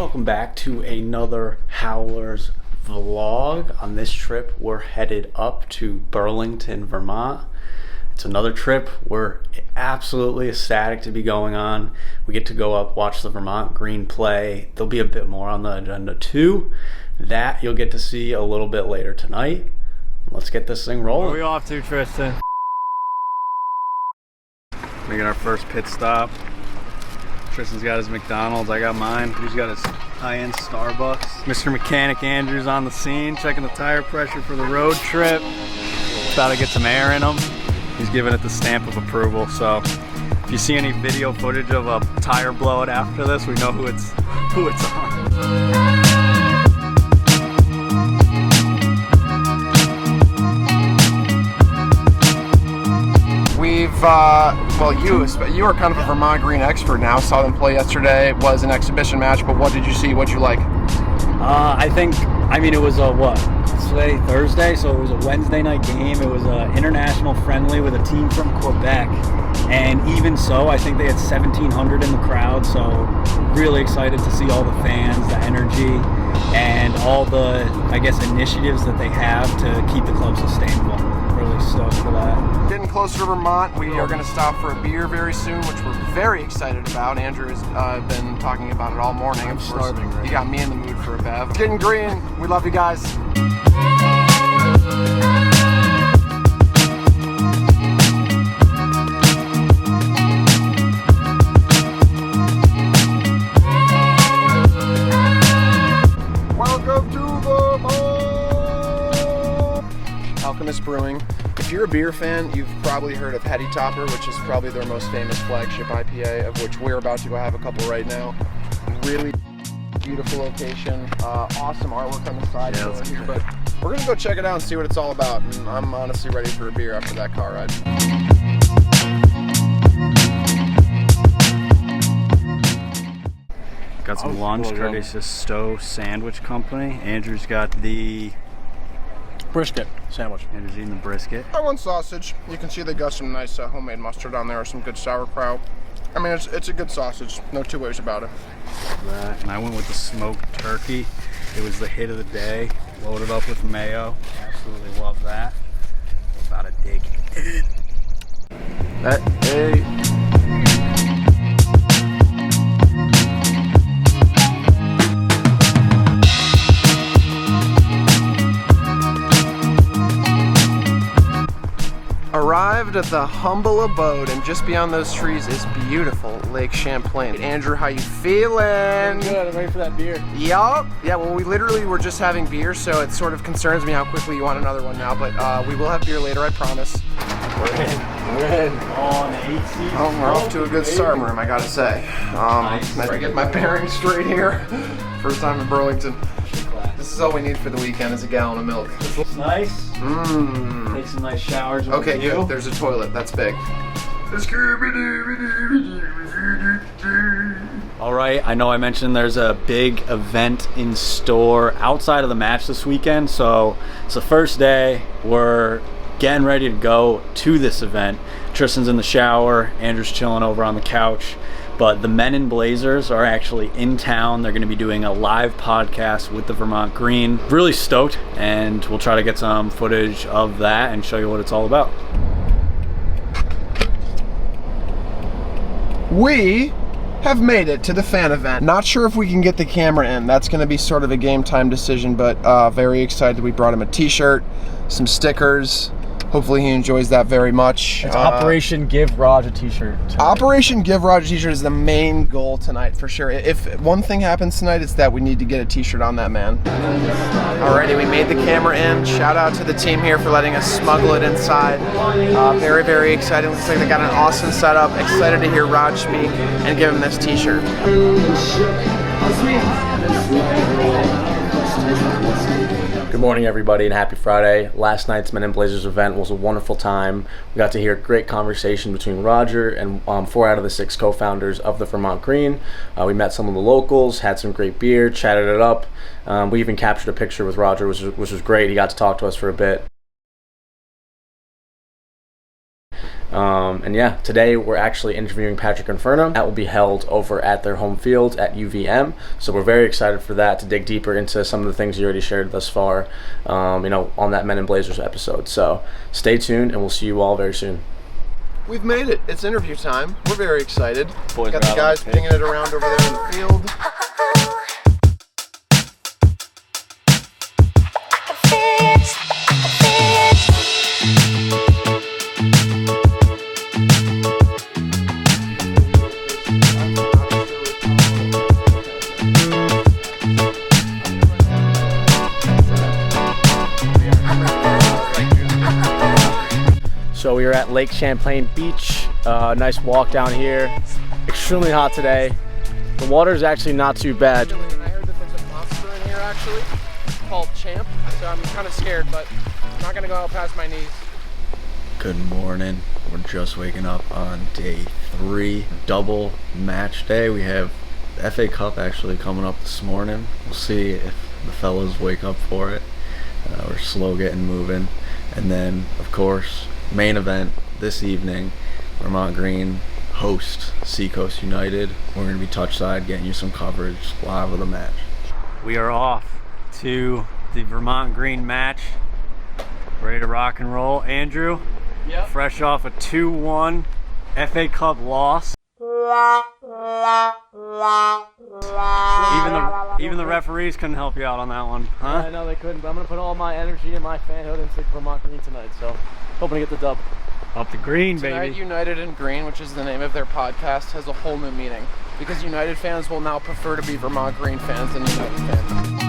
welcome back to another Howlers vlog. On this trip, we're headed up to Burlington, Vermont. It's another trip we're absolutely ecstatic to be going on. We get to go up, watch the Vermont Green play. There'll be a bit more on the agenda too. That you'll get to see a little bit later tonight. Let's get this thing rolling. Where are we off to, Tristan? Making our first pit stop. Tristan's got his McDonald's, I got mine. He's got his high-end Starbucks. Mr. Mechanic Andrew's on the scene, checking the tire pressure for the road trip. About to get some air in them. He's giving it the stamp of approval, so if you see any video footage of a tire blowout after this, we know who it's on. Well, you are kind of a Vermont Green expert now. Saw them play yesterday. It was an exhibition match, but what did you see? What'd you like? I mean, it was today Thursday, so it was a Wednesday night game. It was an international friendly with a team from Quebec, and even so, I think they had 1,700 in the crowd. So really excited to see all the fans, the energy, and all the, I guess, initiatives that they have to keep the club sustainable. Really stoked for that. Getting closer to Vermont, we are going to stop for a beer very soon, which we're very excited about. Andrew has been talking about it all morning. I'm starving, right? You got me in the mood for a bev. Getting green. We love you guys. Welcome to Vermont! Alchemist Brewing. If you're a beer fan, you've probably heard of Heady Topper, which is probably their most famous flagship IPA, of which we're about to go have a couple right now. Really beautiful location, awesome artwork on the side here, but we're gonna go check it out and see what it's all about, and I'm honestly ready for a beer after that car ride. Got some lunch, courtesy of Stowe Sandwich Company. Andrew's got the brisket sandwich. Andrew's eating the brisket. I want sausage. You can see they got some nice homemade mustard on there, some good sauerkraut. I mean, it's a good sausage. No two ways about it. That, and I went with the smoked turkey. It was the hit of the day. Loaded up with mayo. Absolutely love that. About to dig in. Arrived at the humble abode, and just beyond those trees is beautiful Lake Champlain. Andrew, how you feeling? Good, I'm ready for that beer. Yup. Yeah, well, we literally were just having beer, so it sort of concerns me how quickly you want another one now, but we will have beer later, I promise. We're in. On 18. Oh, we're off to a good start, room, I gotta say. I get my bearings straight here. First time in Burlington. This is all we need for the weekend, is a gallon of milk. This looks nice. Take some nice showers. Okay, good. There's a toilet. That's big. All right, I know I mentioned there's a big event in store outside of the match this weekend, so it's the first day. We're getting ready to go to this event. Tristan's in the shower, Andrew's chilling over on the couch, but the Men in Blazers are actually in town. They're going to be doing a live podcast with the Vermont Green. Really stoked, and we'll try to get some footage of that and show you what it's all about. We have made it to the fan event. Not sure if we can get the camera in. That's going to be sort of a game time decision, but very excited. We brought him a t-shirt, some stickers. Hopefully he enjoys that very much. It's Operation Give Raj a t-shirt. Operation Give Raj a t-shirt is the main goal tonight, for sure. If one thing happens tonight, it's that we need to get a t-shirt on that man. Alrighty, we made the camera in. Shout out to the team here for letting us smuggle it inside. Very, very exciting. Looks like they got an awesome setup. Excited to hear Raj speak and give him this t-shirt. Good morning, everybody, and happy Friday. Last night's Men in Blazers event was a wonderful time. We got to hear a great conversation between Roger and 4 out of the 6 co-founders of the Vermont Green. We met some of the locals, had some great beer, chatted it up. We even captured a picture with Roger, which was great. He got to talk to us for a bit. And yeah, today we're actually interviewing Patrick Infurna. That will be held over at their home field at UVM. So we're very excited for that, to dig deeper into some of the things you already shared thus far, on that Men in Blazers episode. So stay tuned, and we'll see you all very soon. We've made it. It's interview time. We're very excited. Boys Got are the out guys on the pinging it around over there in the field. So we are at Lake Champlain Beach. Nice walk down here. Extremely hot today. The water is actually not too bad. And I heard that there's a monster in here actually called Champ. So I'm kind of scared, but I'm not gonna go out past my knees. Good morning. We're just waking up on day 3, double match day. We have the FA Cup actually coming up this morning. We'll see if the fellas wake up for it. We're slow getting moving. And then, of course, main event this evening, Vermont Green host Seacoast United. We're going to be touchside getting you some coverage live of the match. We are off to the Vermont Green match. Ready to rock and roll. Andrew, Yep. fresh off a 2-1 FA Cup loss. Even the referees couldn't help you out on that one, huh? I know they couldn't, but I'm going to put all my energy and my fanhood into Vermont Green tonight. So hoping to get the dub. Up the green, Tonight, baby. United in Green, which is the name of their podcast, has a whole new meaning. Because United fans will now prefer to be Vermont Green fans than United fans.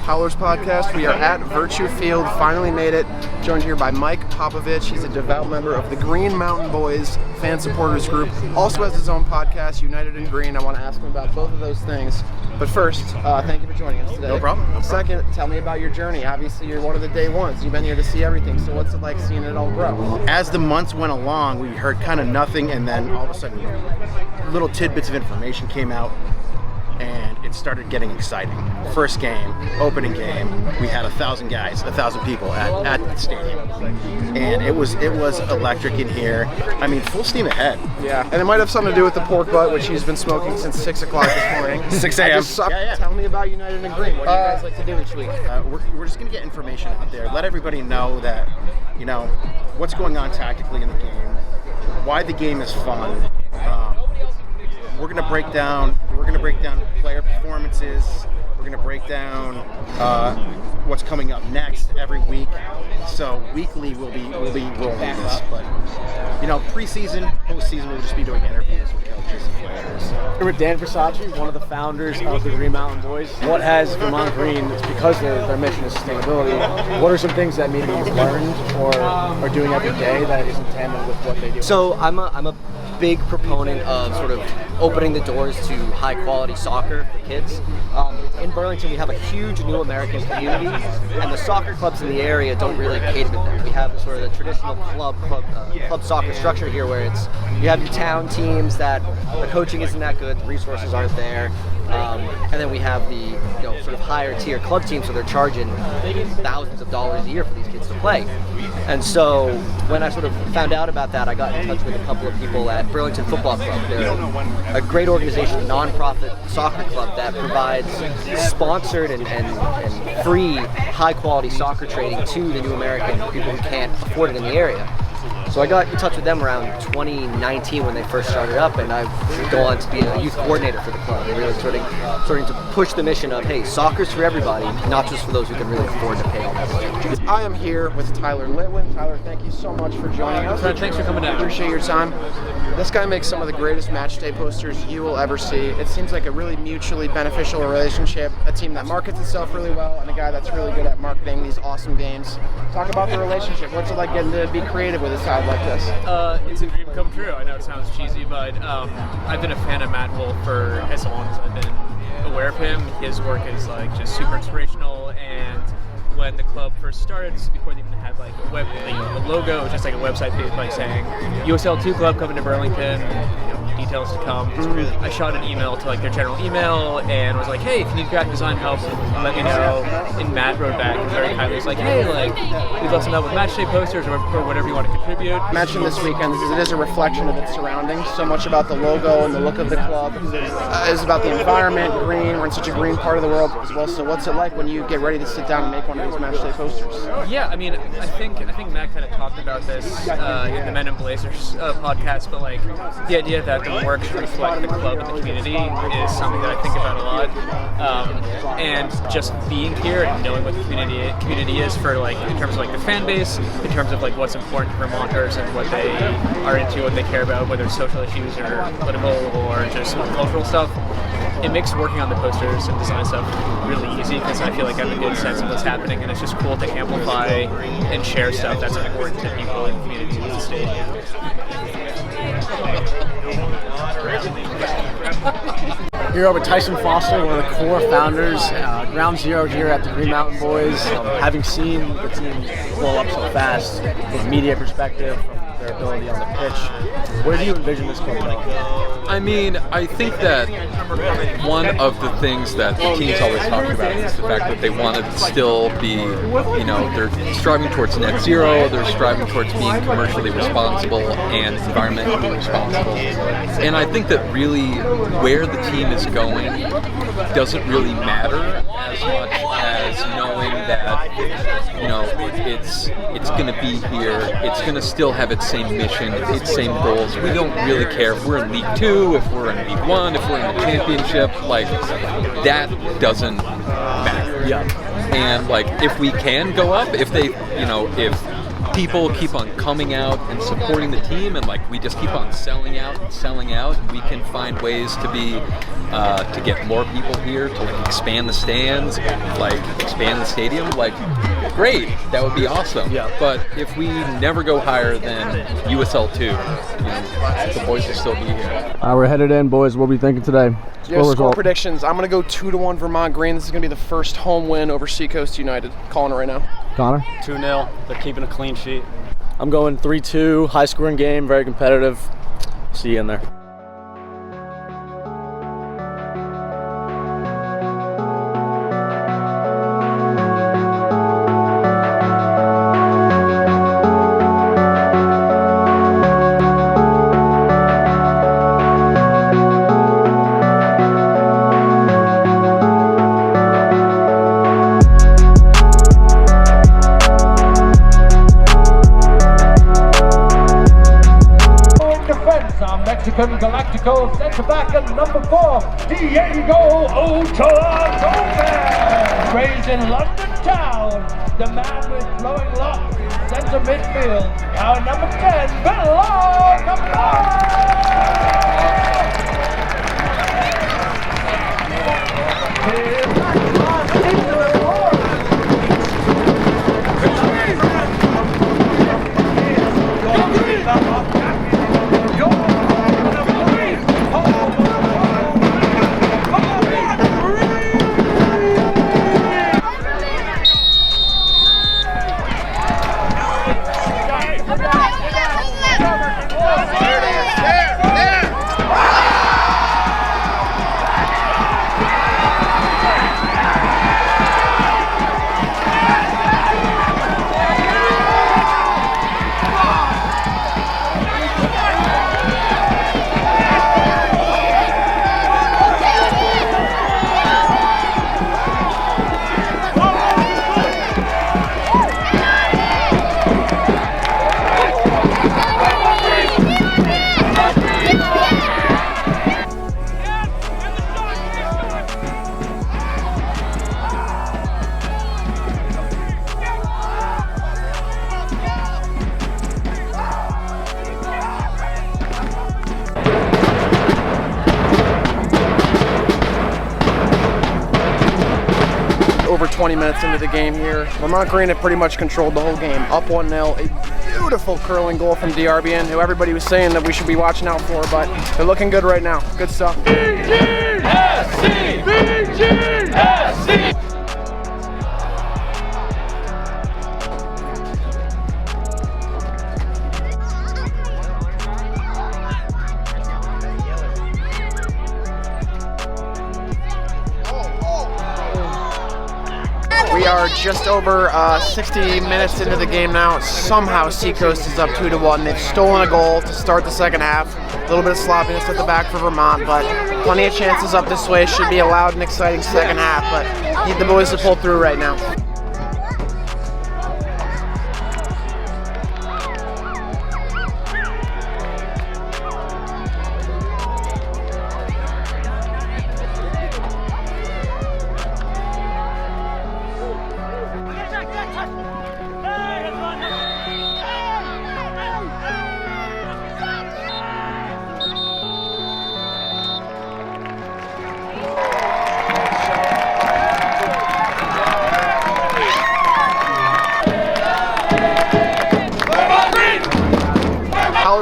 Howlers Podcast. We are at Virtue Field, finally made it. Joined here by Mike Popovich. He's a devout member of the Green Mountain Boys fan supporters group. Also has his own podcast, United in Green. I want to ask him about both of those things. But first, thank you for joining us today. No problem. Second, tell me about your journey. Obviously, you're one of the day ones. You've been here to see everything. So what's it like seeing it all grow? As the months went along, we heard kind of nothing, and then all of a sudden, little tidbits of information came out, and it started getting exciting. First game, opening game, we had 1,000 guys, 1,000 people at the stadium, and it was electric in here. I mean, full steam ahead. Yeah, and it might have something to do with the pork butt, which he's been smoking since 6 o'clock this morning. 6 a.m. Yeah. Tell me about United in Green. What do you guys like to do each week? We're just gonna get information out there, let everybody know that, what's going on tactically in the game, why the game is fun. We're gonna break down player performances. We're gonna break down what's coming up next every week. So weekly we'll be rolling this, but preseason, postseason we'll just be doing interviews with coaches and players. We're with Dan Versace, one of the founders of the Green Mountain Boys. What has Vermont Green, it's because their mission is sustainability, what are some things that maybe you've learned or are doing every day that is in tandem with what they do? So I'm a big proponent of sort of opening the doors to high quality soccer for kids. In Burlington we have a huge new American community, and the soccer clubs in the area don't really cater to them. We have sort of the traditional club soccer structure here, where you have your town teams that the coaching isn't that good, the resources aren't there, and then we have the sort of higher tier club teams, so they're charging thousands of dollars a year for these kids to play. And so when I sort of found out about that, I got in touch with a couple of people at Burlington Football Club. They're a great organization, non-profit soccer club that provides sponsored and free high-quality soccer training to the new American people who can't afford it in the area. So I got in touch with them around 2019 when they first started up, and I've gone on to be a youth coordinator for the club. They're really starting to push the mission of, hey, soccer's for everybody, not just for those who can really afford to pay all this. I am here with Tyler Litwin. Tyler, thank you so much for joining us. Thanks for coming down. Appreciate your time. This guy makes some of the greatest match day posters you will ever see. It seems like a really mutually beneficial relationship, a team that markets itself really well, and a guy that's really good at marketing these awesome games. Talk about the relationship. What's it like getting to be creative with a side like this? It's a dream come true. I know it sounds cheesy, but I've been a fan of Matt Wolf for as long as I've been aware of him. His work is like just super inspirational, and when the club first started, this is before they even had like a logo. It was just like a website page like saying USL2 Club coming to Burlington, details to come. I shot an email to like their general email and was like, hey, if you need graphic design help, let me know. And Matt wrote back and very kindly was like, hey, like we'd love some help with Matchday posters or whatever you want to contribute. Mentioned this weekend because it is a reflection of its surroundings. So much about the logo and the look of the club is about the environment, green. We're in such a green part of the world as well. So what's it like when you get ready to sit down and make one of these Matchday posters? Yeah, I mean, I think Matt kind of talked about this in the Men in Blazers podcast, but like the idea that the work should reflect the club and the community is something that I think about a lot. And just being here and knowing what the community is for like in terms of like the fan base, in terms of like what's important to Vermonters and what they are into, what they care about, whether it's social issues or political or just cultural stuff. It makes working on the posters and design stuff really easy because I feel like I have a good sense of what's happening, and it's just cool to amplify and share stuff that's important to people in the community with the state. Here with Tyson Foster, one of the core founders, ground zero here at the Green Mountain Boys. Having seen the team blow up so fast from a media perspective, from their ability on the pitch, where do you envision this club going? I mean, I think that one of the things that the team's always talking about is the fact that they want to still be, they're striving towards net zero, they're striving towards being commercially responsible and environmentally responsible. And I think that really where the team is going doesn't really matter as much as knowing that, it's going to be here, it's going to still have its same mission, its same goals. We don't really care if we're in League 2, if we're in League 1, if we're in the championship, like, that doesn't matter. Yeah. And, like, if we can go up, if they, if people keep on coming out and supporting the team and, like, we just keep on selling out, and we can find ways to be, to get more people here, to like, expand the stands, like, expand the stadium, like, great, that would be awesome. Yeah. But if we never go higher than USL2, the boys will still be here. We're headed in, boys. What are we thinking today? Score predictions. I'm going to go 2-1 Vermont Green. This is going to be the first home win over Seacoast United. Calling it right now. Connor? 2-0. They're keeping a clean sheet. I'm going 3-2, high scoring game, very competitive. See you in there. Galactico centre back at number 4, Diego Ochoa Gomez. Raised in London town, the man with flowing locks, centre midfield. Our number 10, Bello Over 20 minutes into the game here. Vermont Green have pretty much controlled the whole game. Up 1-0. A beautiful curling goal from DRBN, who everybody was saying that we should be watching out for, but they're looking good right now. Good stuff. VGFC! VGFC! are just over 60 minutes into the game now. Somehow Seacoast is up 2-1. They've stolen a goal to start the second half. A little bit of sloppiness at the back for Vermont, but plenty of chances up this way. Should be a loud and exciting second half, but need the boys to pull through right now.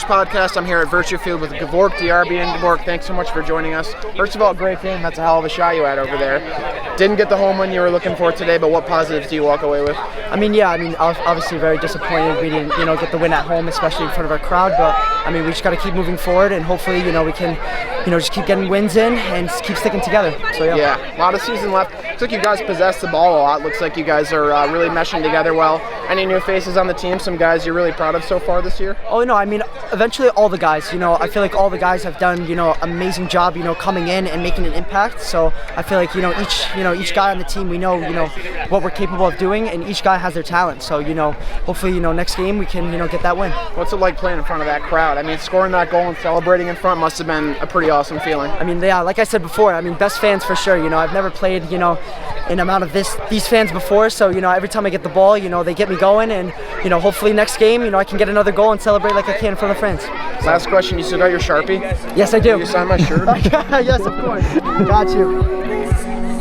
Podcast. I'm here at Virtue Field with Gavork, DRB, and Gavork. Thanks so much for joining us. First of all, great game. That's a hell of a shot you had over there. Didn't get the home run you were looking for today, but what positives do you walk away with? Obviously very disappointed we didn't, get the win at home, especially in front of our crowd. But we just got to keep moving forward, and hopefully, we can, just keep getting wins in and keep sticking together. So yeah, a lot of season left. Looks like you guys possess the ball a lot. Looks like you guys are really meshing together well. Any new faces on the team? Some guys you're really proud of so far this year? Oh no, eventually all the guys. I feel like all the guys have done, amazing job, coming in and making an impact. So I feel like, each guy on the team, we know, what we're capable of doing, and each guy has their talent. So, hopefully, next game we can, get that win. What's it like playing in front of that crowd? Scoring that goal and celebrating in front must have been a pretty awesome feeling. Like I said before, best fans for sure. I've never played, an amount of these fans before. So, every time I get the ball, they get me going, and, hopefully next game, I can get another goal and celebrate like I can in front of friends. Last question, you still got your Sharpie? Yes, I do. Can you sign my shirt? Yes, of course. Got you.